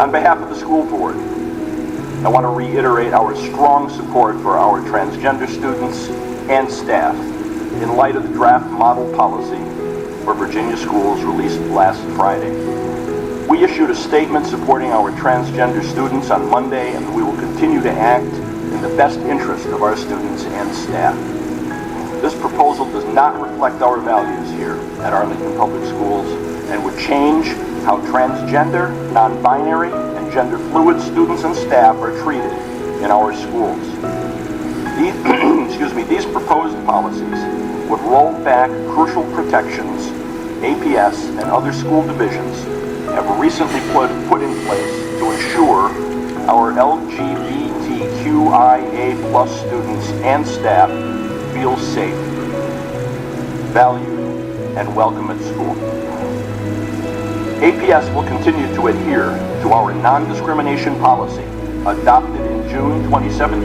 On behalf of the school board, I want to reiterate our strong support for our transgender students and staff in light of the draft model policy for Virginia schools released last Friday. We issued a statement supporting our transgender students on Monday, and we will continue to act in the best interest of our students and staff. This proposal does not reflect our values here at Arlington Public Schools and would change how transgender, non-binary, and gender-fluid students and staff are treated in our schools. These proposed policies would roll back crucial protections APS and other school divisions have recently put in place to ensure our LGBTQIA+ students and staff feel safe, valued, and welcome at school. APS will continue to adhere to our non-discrimination policy adopted in June 2017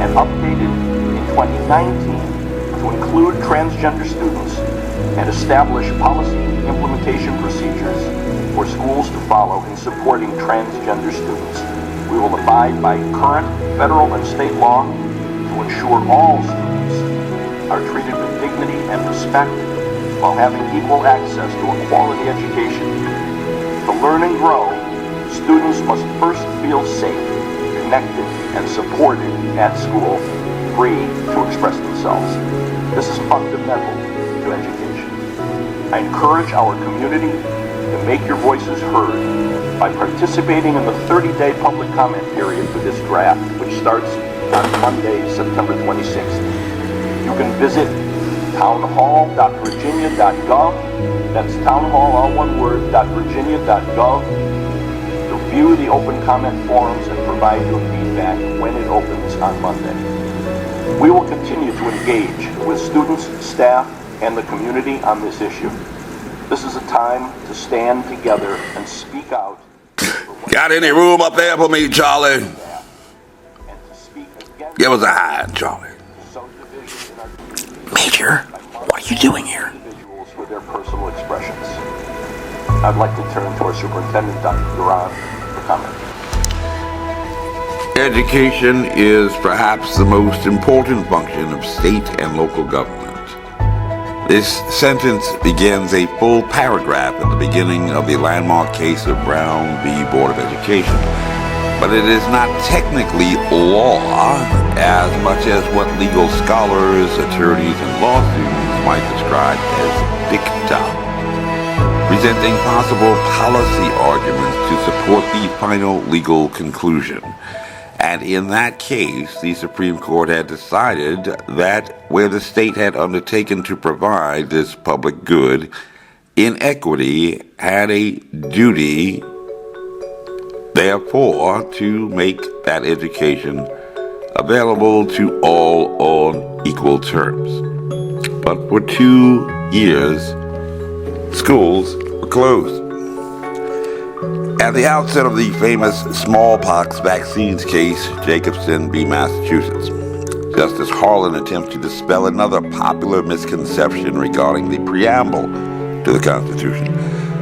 and updated in 2019 to include transgender students and establish policy implementation procedures for schools to follow in supporting transgender students. We will abide by current federal and state law to ensure all students are treated with dignity and respect while having equal access to a quality education. To learn and grow, students must first feel safe, connected, and supported at school, free to express themselves. This is fundamental to education. I encourage our community to make your voices heard by participating in the 30-day public comment period for this draft, which starts on Monday, September 26th. You can visit townhall.virginia.gov, that's townhall, all one word, .virginia.gov, to view the open comment forums and provide your feedback when it opens on Monday. We will continue to engage with students, staff, and the community on this issue. This is a time to stand together and speak out. Got any room up there for me, Charlie? Give us a hand, Charlie. Major, what are you doing here? Individuals with their personal expressions. I'd like to turn to our superintendent, Dr. Duran, for comment. Education is perhaps the most important function of state and local government. This sentence begins a full paragraph at the beginning of the landmark case of Brown v. Board of Education. But it is not technically law as much as what legal scholars, attorneys, and law students might describe as dicta, presenting possible policy arguments to support the final legal conclusion. And in that case, the Supreme Court had decided that where the state had undertaken to provide this public good, inequity had a duty, therefore, to make that education available to all on equal terms. But for 2 years, schools were closed. At the outset of the famous smallpox vaccines case, Jacobson v. Massachusetts, Justice Harlan attempts to dispel another popular misconception regarding the preamble to the Constitution,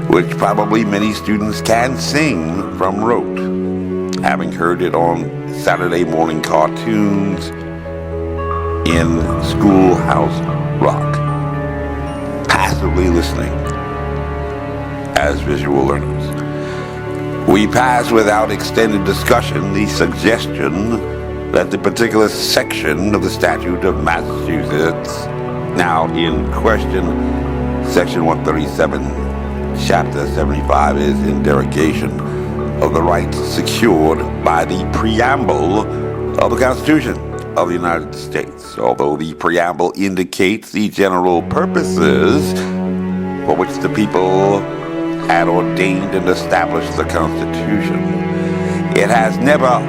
which probably many students can sing from rote, having heard it on Saturday morning cartoons in Schoolhouse Rock, passively listening as visual learners. We pass without extended discussion the suggestion that the particular section of the statute of Massachusetts, now in question, Section 137, Chapter 75, is in derogation of the rights secured by the preamble of the Constitution of the United States. Although the preamble indicates the general purposes for which the people had ordained and established the Constitution, it has never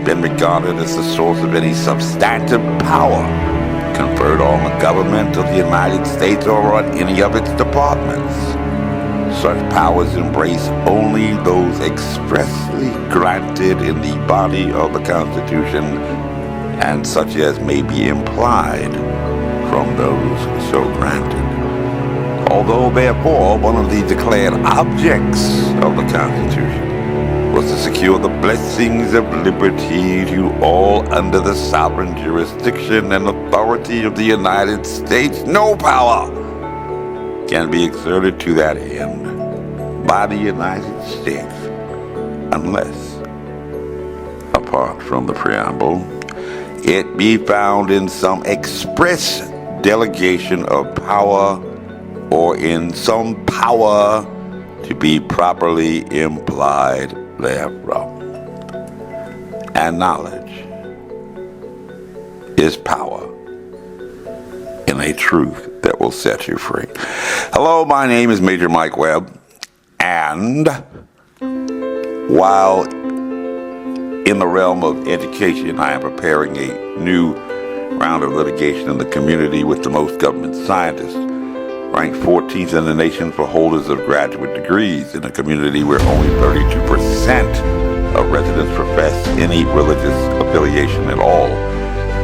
been regarded as the source of any substantive power conferred on the government of the United States or on any of its departments. Such powers embrace only those expressly granted in the body of the Constitution and such as may be implied from those so granted. Although, therefore, one of the declared objects of the Constitution was to secure the blessings of liberty to all under the sovereign jurisdiction and authority of the United States. No power can be exerted to that end by the United States unless, apart from the preamble, it be found in some express delegation of power or in some power to be properly implied therefrom. And knowledge is power in a truth that will set you free. Hello, my name is Major Mike Webb, and while in the realm of education, I am preparing a new round of litigation in the community with the most government scientists, ranked 14th in the nation for holders of graduate degrees in a community where only 32% of residents profess any religious affiliation at all.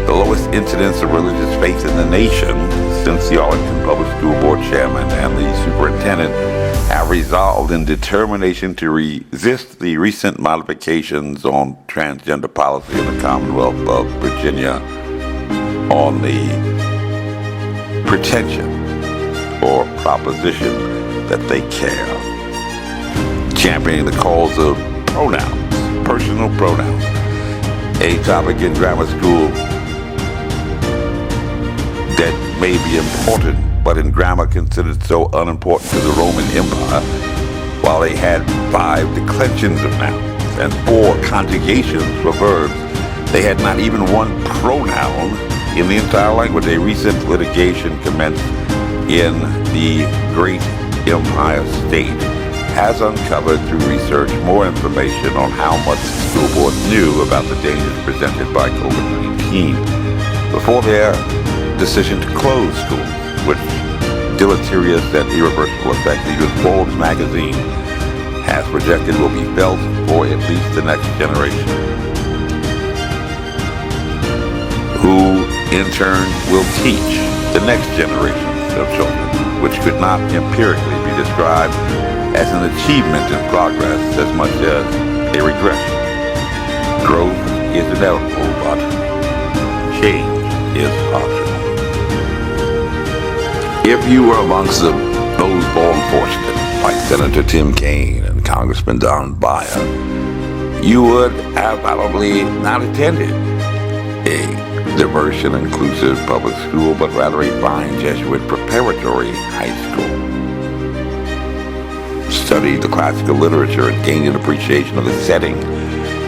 The lowest incidence of religious faith in the nation since the Arlington Public School Board chairman and the superintendent have resolved in determination to resist the recent modifications on transgender policy in the Commonwealth of Virginia on the pretension or proposition that they care, championing the cause of pronouns, personal pronouns, a topic in grammar school that may be important, but in grammar considered so unimportant to the Roman Empire. While they had 5 declensions of nouns and 4 conjugations for verbs, they had not even one pronoun in the entire language. A recent litigation commenced in the great Empire State has uncovered through research more information on how much the school board knew about the dangers presented by COVID-19 before their decision to close schools, which deleterious and irreversible effect even Forbes magazine has projected will be felt for at least the next generation, who in turn will teach the next generation of children, which could not empirically be described as an achievement in progress as much as a regression. Growth is inevitable, but change is optional. If you were amongst those born fortunate, like Senator Tim Kaine and Congressman Don Beyer, you would have probably not attended a diverse and inclusive public school, but rather a fine Jesuit preparatory high school. Studied the classical literature and gained an appreciation of the setting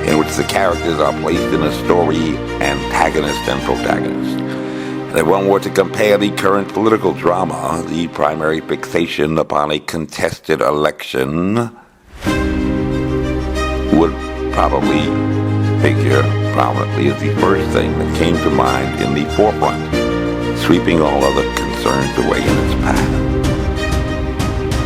in which the characters are placed in a story, antagonist and protagonist. And if one were to compare the current political drama, the primary fixation upon a contested election would probably figure prominently as the first thing that came to mind in the forefront, sweeping all other concerns away in its path.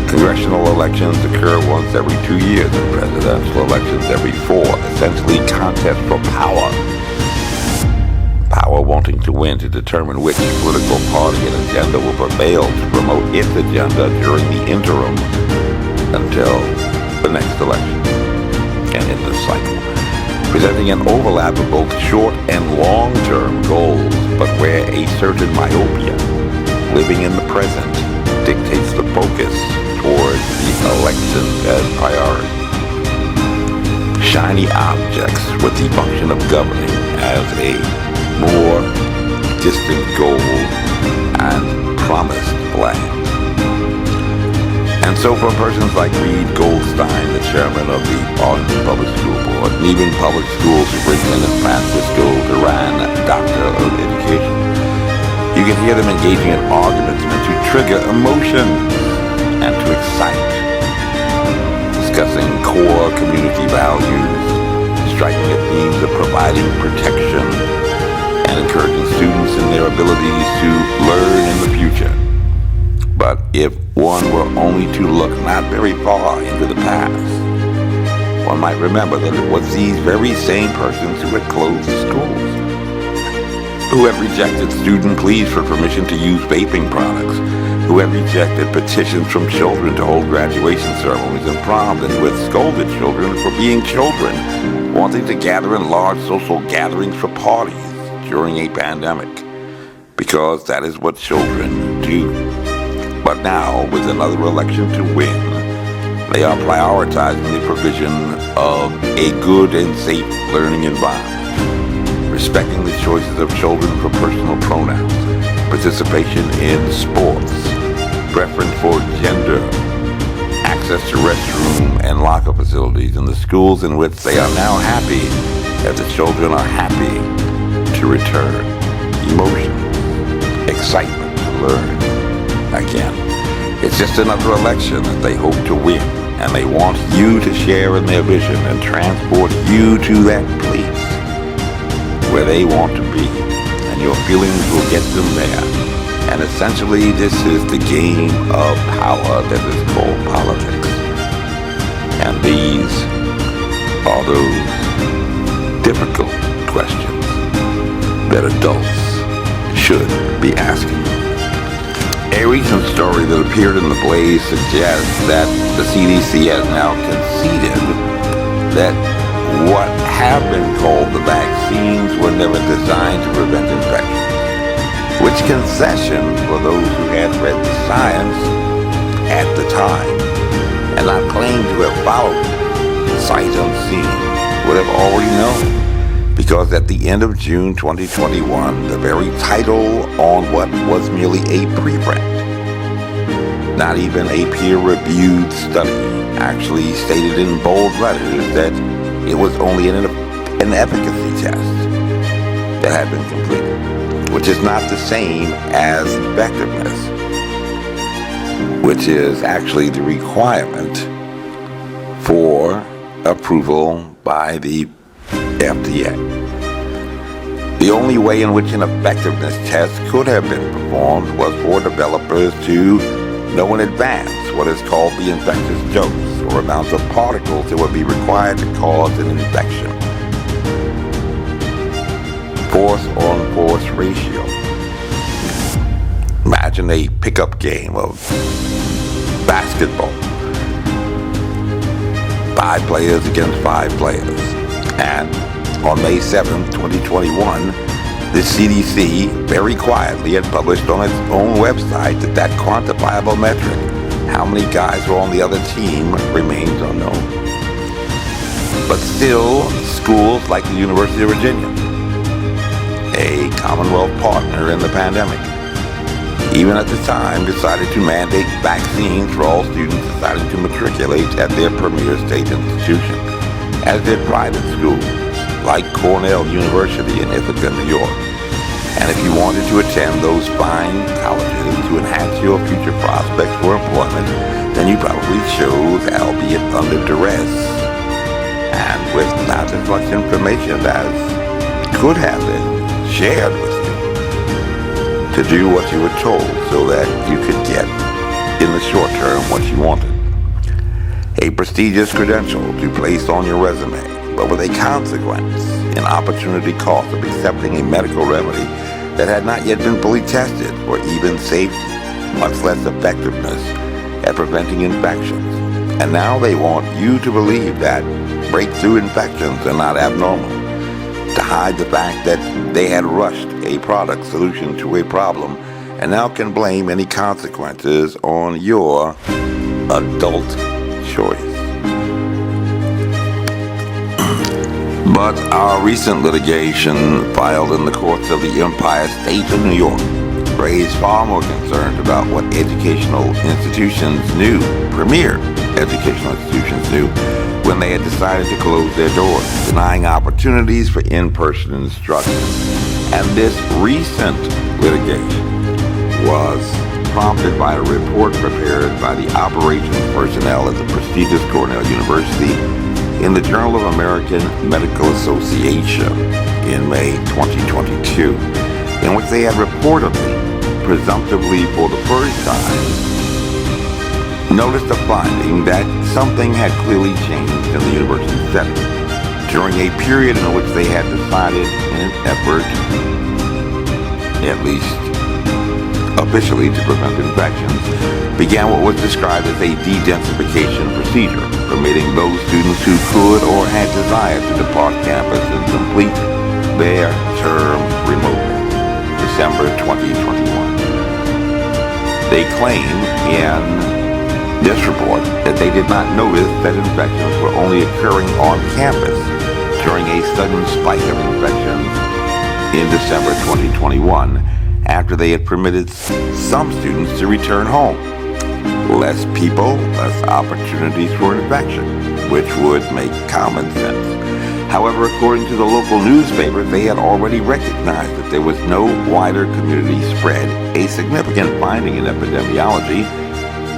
Congressional elections occur once every 2 years and presidential elections every 4, essentially contest for power. Power wanting to win to determine which political party and agenda will prevail to promote its agenda during the interim until the next election. And in this cycle, presenting an overlap of both short and long-term goals, but where a certain myopia, living in the present, dictates the focus towards the elections as priority. Shiny objects with the function of governing as a more distant goal and promised land. And so for persons like Reed Goldstein, the chairman of the Arlington Public School Board, and even public school superintendent Francisco Duran, doctor of education, you can hear them engaging in arguments meant to trigger emotion and to excite, discussing core community values, striking at themes of providing protection and encouraging students in their abilities to learn in the future. But if one were only to look not very far into the past, one might remember that it was these very same persons who had closed the schools, who had rejected student pleas for permission to use vaping products, who had rejected petitions from children to hold graduation ceremonies and proms, and who had scolded children for being children, wanting to gather in large social gatherings for parties during a pandemic, because that is what children do. But now, with another election to win, they are prioritizing the provision of a good and safe learning environment, respecting the choices of children for personal pronouns, participation in sports, preference for gender, access to restroom and locker facilities in the schools in which they are now happy that the children are happy to return, emotion, excitement to learn again. It's just another election that they hope to win, and they want you to share in their vision and transport you to that place where they want to be, and your feelings will get them there. And essentially, this is the game of power that is called politics. And these are those difficult questions that adults should be asking. A recent story that appeared in the Blaze suggests that the CDC has now conceded that what have been called the vaccines were never designed to prevent infection, which concession for those who had read the science at the time and not claimed to have followed it sight unseen would have already known. Because at the end of June 2021, the very title on what was merely a preprint, not even a peer-reviewed study, actually stated in bold letters that it was only an efficacy test that had been completed, which is not the same as effectiveness, which is actually the requirement for approval by the FDA. The only way in which an effectiveness test could have been performed was for developers to know in advance what is called the infectious dose, or amounts of particles that would be required to cause an infection. Force-on-force ratio. Imagine a pickup game of basketball. 5 players against 5 players. And on May 7th, 2021, the CDC very quietly had published on its own website that quantifiable metric, how many guys were on the other team, remains unknown. But still, schools like the University of Virginia, a Commonwealth partner in the pandemic, even at the time decided to mandate vaccines for all students deciding to matriculate at their premier state institution, as did private schools like Cornell University in Ithaca, New York. And if you wanted to attend those fine colleges to enhance your future prospects for employment, then you probably chose, albeit under duress, and with not as much information as could have been shared with you, to do what you were told so that you could get, in the short term, what you wanted. A prestigious credential to place on your resume, but with a consequence, an opportunity cost of accepting a medical remedy that had not yet been fully tested for even safety, much less effectiveness at preventing infections. And now they want you to believe that breakthrough infections are not abnormal, to hide the fact that they had rushed a product solution to a problem and now can blame any consequences on your adult choice. But our recent litigation filed in the courts of the Empire State of New York raised far more concerns about what educational institutions knew, premier educational institutions knew, when they had decided to close their doors, denying opportunities for in-person instruction. And this recent litigation was prompted by a report prepared by the operations personnel at the prestigious Cornell University in the Journal of American Medical Association in May 2022, in which they had reportedly, presumptively for the first time, noticed a finding that something had clearly changed in the university setting during a period in which they had decided in an effort, at least officially to prevent infections, began what was described as a de-densification procedure, permitting those students who could or had desire to depart campus and complete their term remotely, December 2021. They claim in this report that they did not notice that infections were only occurring on campus during a sudden spike of infections in December 2021 after they had permitted some students to return home. Less people, less opportunities for infection, which would make common sense. However, according to the local newspaper, they had already recognized that there was no wider community spread, a significant finding in epidemiology,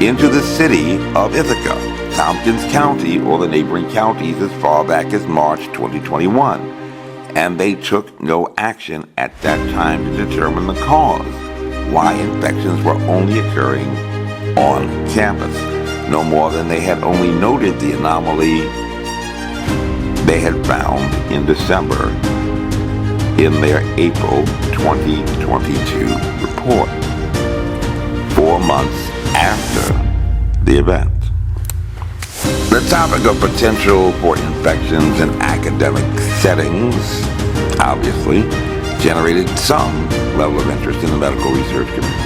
into the city of Ithaca, Tompkins County, or the neighboring counties as far back as March 2021. And they took no action at that time to determine the cause, why infections were only occurring on campus, no more than they had only noted the anomaly they had found in December in their April 2022 report, 4 months after the event. The topic of potential for infections in academic settings obviously generated some level of interest in the medical research community.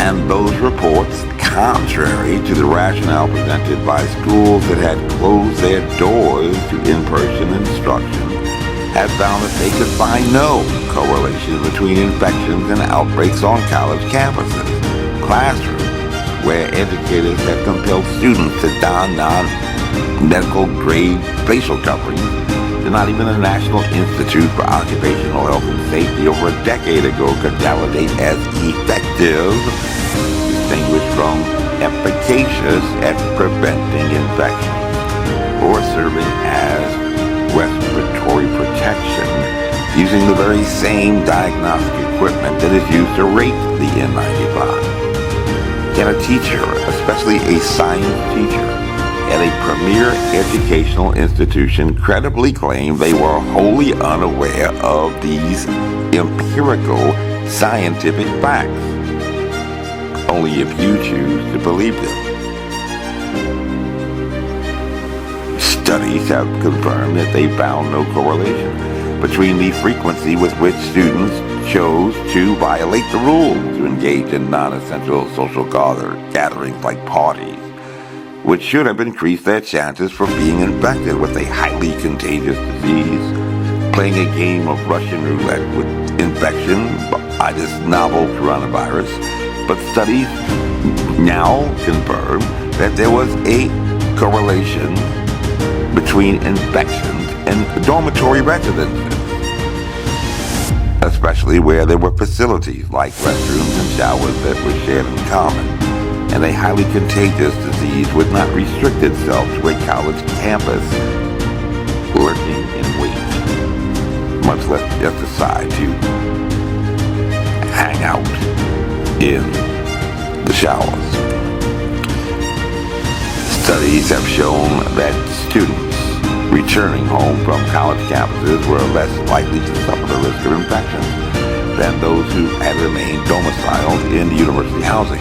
And those reports, contrary to the rationale presented by schools that had closed their doors to in-person instruction, have found that they could find no correlation between infections and outbreaks on college campuses, classrooms, where educators have compelled students to don non-medical grade facial coverings, that not even the National Institute for Occupational Health and Safety over a decade ago could validate as effective, distinguished from efficacious at preventing infections, or serving as respiratory protection using the very same diagnostic equipment that is used to rate the N95. Can a teacher, especially a science teacher, at a premier educational institution credibly claim they were wholly unaware of these empirical scientific facts? Only if you choose to believe them. Studies have confirmed that they found no correlation between the frequency with which students chose to violate the rules to engage in non-essential social gatherings like parties, which should have increased their chances for being infected with a highly contagious disease, playing a game of Russian roulette with infection by this novel coronavirus. But studies now confirm that there was a correlation between infections and dormitory residences, especially where there were facilities like restrooms and showers that were shared in common. And a highly contagious disease would not restrict itself to a college campus lurking in wait, much less just decide to hang out in the showers. Studies have shown that students returning home from college campuses were less likely to suffer the risk of infection than those who had remained domiciled in university housing.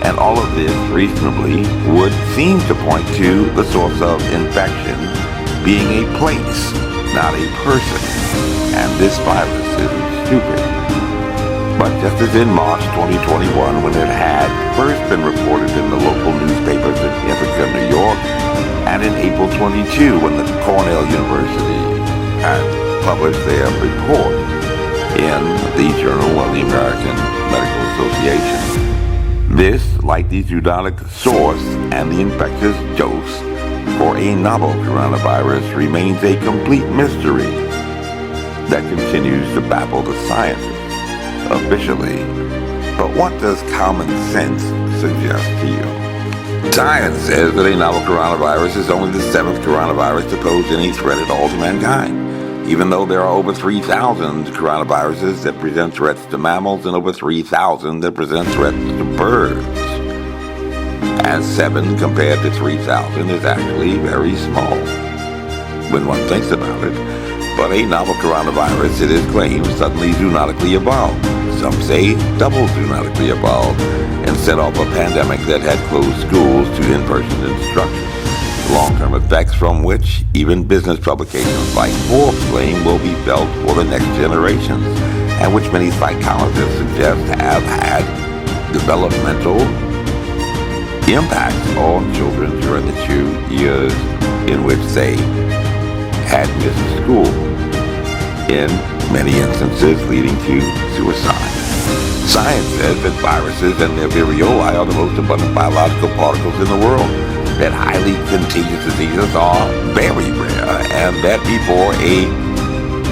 And all of this reasonably would seem to point to the source of infection being a place, not a person. And this virus isn't stupid. But just as in March 2021, when it had first been reported in the local newspapers in Ithaca, New York, and in April 22, when the Cornell University had published their report in the Journal of the American Medical Association. This, like the zoonotic source and the infectious dose for a novel coronavirus, remains a complete mystery that continues to baffle the scientists officially. But what does common sense suggest to you? Science says that a novel coronavirus is only the 7th coronavirus to pose any threat at all to mankind, even though there are over 3,000 coronaviruses that present threats to mammals and over 3,000 that present threats to birds. And 7 compared to 3,000 is actually very small when one thinks about it. But a novel coronavirus, it is claimed, suddenly zoonotically evolved, some say double zoonotically evolved, and set off a pandemic that had closed schools to in-person instruction. The long-term effects from which even business publications like Forbes claim will be felt for the next generations, and which many psychologists suggest have had developmental impacts on children during the 2 years in which they had missed school, in many instances leading to suicide. Science says that viruses and their virioli are the most abundant biological particles in the world, that highly contagious diseases are very rare, and that before a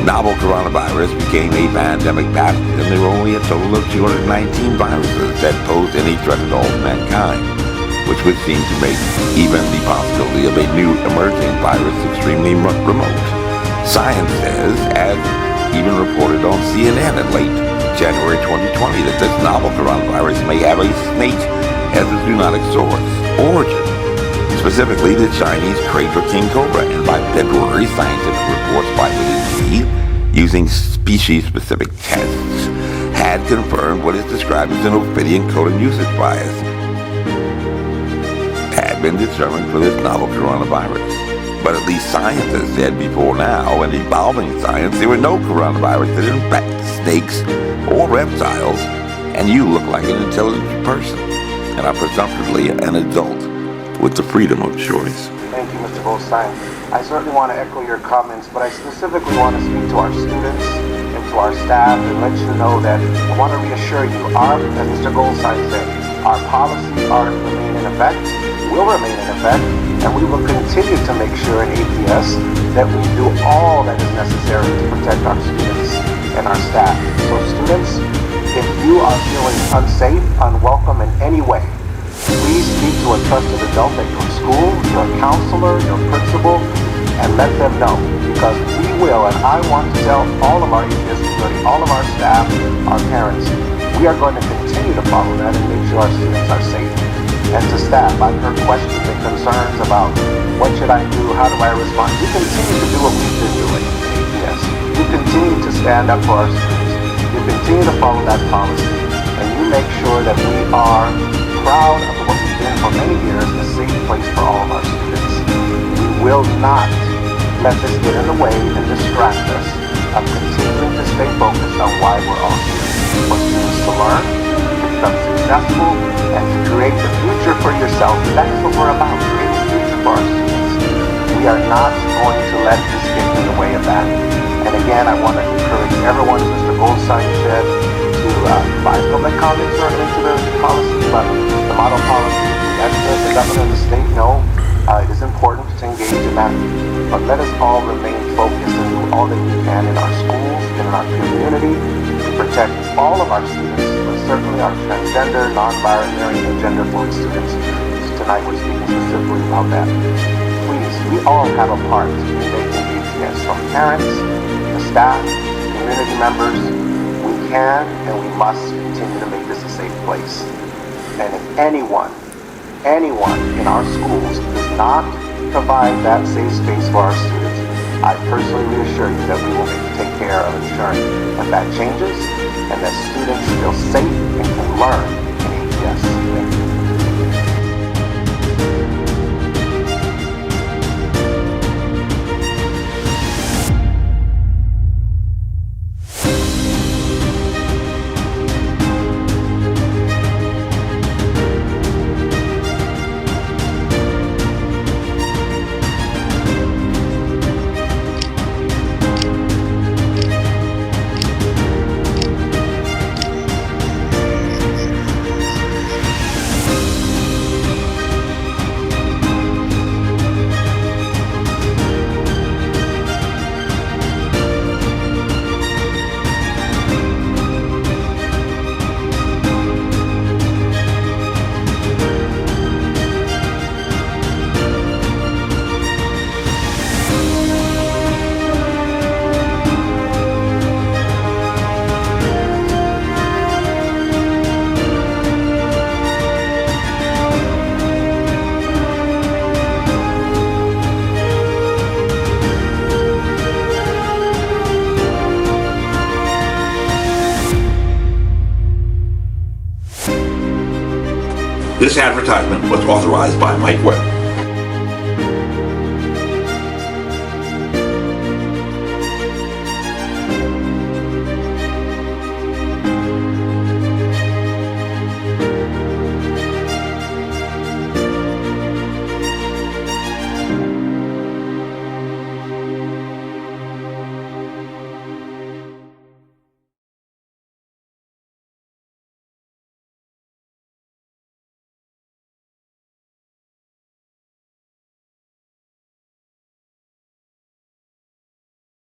novel coronavirus became a pandemic pathogen, there were only a total of 219 viruses that posed any threat at all to mankind, which would seem to make even the possibility of a new emerging virus extremely remote. Science says, as even reported on CNN in late January 2020, that this novel coronavirus may have a snake as a zoonotic source origin, specifically the Chinese crater king cobra, and by February, scientific reports by Witty, using species-specific tests, had confirmed what is described as an ophidian codon usage bias had been determined for this novel coronavirus. But at least scientists said before now, in evolving science, there were no coronavirus that infect snakes or reptiles, and you look like an intelligent person, and are presumptively an adult with the freedom of choice. Thank you, Mr. Goldstein. I certainly want to echo your comments, but I specifically want to speak to our students and to our staff and let you know that I want to reassure you, as Mr. Goldstein said, our policies are to remain in effect, will remain in effect, and we will continue to make sure in APS that we do all that is necessary to protect our students and our staff. So students, if you are feeling unsafe, unwelcome in any way, please speak to a trusted adult at your school, your counselor, your principal, and let them know. Because we will, and I want to tell all of our APS community, all of our staff, our parents, we are going to continue to follow that and make sure our students are safe. And to staff, I've heard questions and concerns about what should I do, how do I respond. You continue to do what we've been doing in APS. You continue to stand up for our students. You continue to follow that policy, and you make sure that we are proud of what we've been for many years, a safe place for all of our students. We will not let this get in the way and distract us of continuing to stay focused on why we're all here. For students to learn, to become successful, and to create the future for yourself. And that is what we're about, creating the future for our students. We are not going to let this get in the way of that. And again, I want to encourage everyone, as Mr. Goldstein said, to provide public comment certainly to the policy, but the model policy, let the governor of the state know it is important to engage in that. But let us all remain focused and do all that we can in our schools, in our community, to protect all of our students, but certainly our transgender, non-binary, and gender-fluid students. Tonight we're speaking specifically about that. Please, we all have a part in making APS, from parents, to staff, community members. We can and we must continue to make this a safe place. And if anyone in our schools does not provide that safe space for our students, I personally reassure you that we will take care of ensuring that that changes and that students feel safe and can learn in APS. Thank you. This advertisement was authorized by Mike Webb.